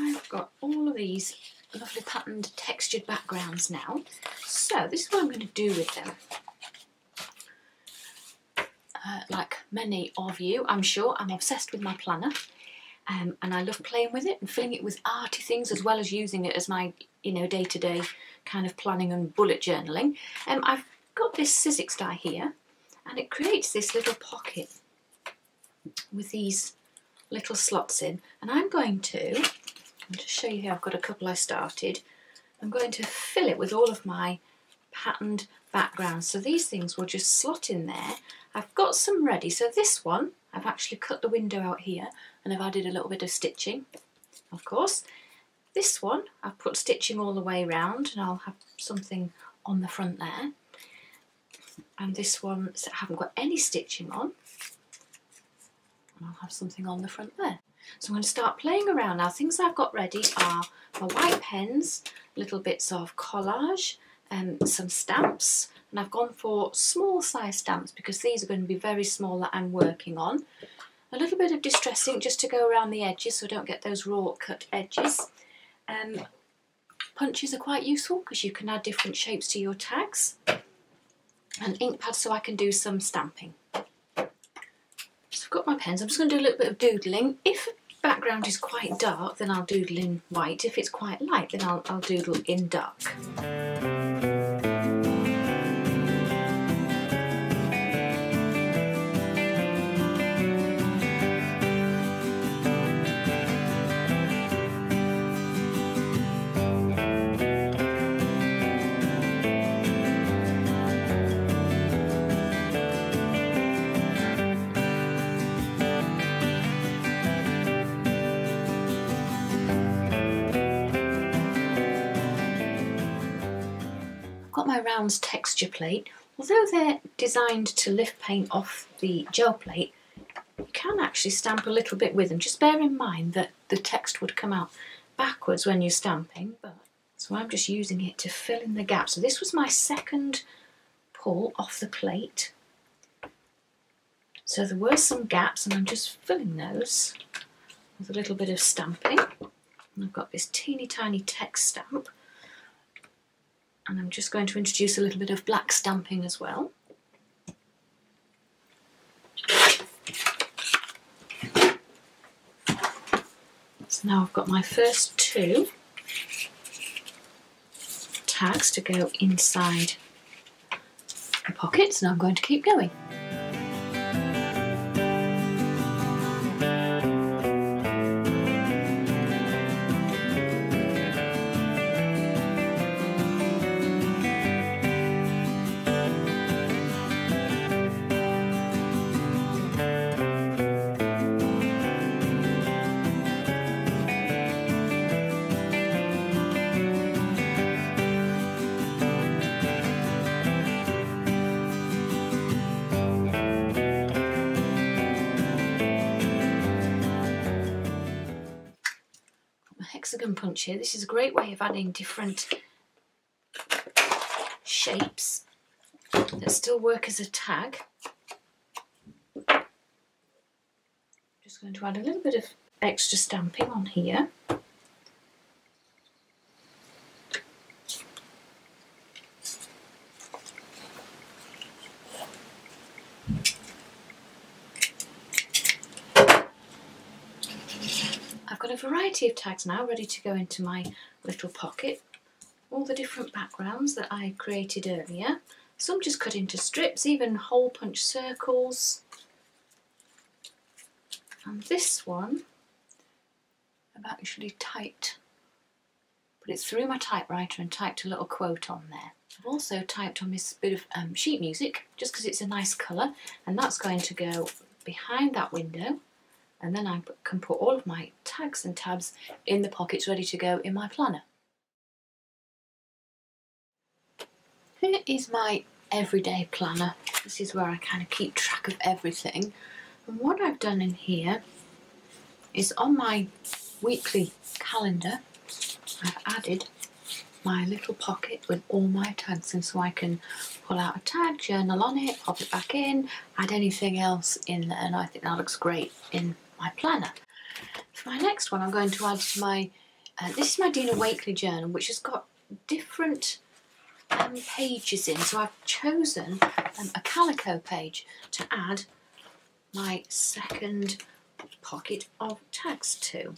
I've got all of these lovely patterned textured backgrounds now, so this is what I'm going to do with them. Like many of you, I'm sure, I'm obsessed with my planner, and I love playing with it and filling it with arty things as well as using it as my, you know, day-to-day kind of planning and bullet journaling. I've got this Sizzix die here, and it creates this little pocket with these little slots in, and I'm going to, I'll just show you here, I've got a couple I started. I'm going to fill it with all of my patterned backgrounds. So these things will just slot in there. I've got some ready. So this one, I've actually cut the window out here and I've added a little bit of stitching, of course. This one, I've put stitching all the way around and I'll have something on the front there. And this one, I haven't got any stitching on, and I'll have something on the front there. So I'm going to start playing around now. Things I've got ready are my white pens, little bits of collage, some stamps, and I've gone for small size stamps because these are going to be very small that I'm working on. A little bit of distress ink just to go around the edges so I don't get those raw cut edges. Punches are quite useful because you can add different shapes to your tags, and ink pads so I can do some stamping. So I've got my pens. I'm just going to do a little bit of doodling. If the background is quite dark, then I'll doodle in white. If it's quite light, then I'll doodle in dark. Got my rounds texture plate. Although they're designed to lift paint off the gel plate, you can actually stamp a little bit with them. Just bear in mind that the text would come out backwards when you're stamping, so I'm just using it to fill in the gaps. So this was my second pull off the plate. So there were some gaps and I'm just filling those with a little bit of stamping. And I've got this teeny tiny text stamp. And I'm just going to introduce a little bit of black stamping as well. So now I've got my first two tags to go inside the pockets, and I'm going to keep going. Hexagon punch here. This is a great way of adding different shapes that still work as a tag. Just going to add a little bit of extra stamping on here. I've got a variety of tags now ready to go into my little pocket. All the different backgrounds that I created earlier. Some just cut into strips, even hole punch circles. And this one I've actually typed, put it through my typewriter and typed a little quote on there. I've also typed on this bit of sheet music just because it's a nice colour, and that's going to go behind that window. And then I can put all of my tags and tabs in the pockets ready to go in my planner. Here is my everyday planner. This is where I kind of keep track of everything. And what I've done in here is on my weekly calendar, I've added my little pocket with all my tags in, so I can pull out a tag, journal on it, pop it back in, add anything else in there, and I think that looks great in my planner. For my next one, I'm going to add to my, this is my Dina Wakeley journal, which has got different pages in, so I've chosen a calico page to add my second pocket of tags to.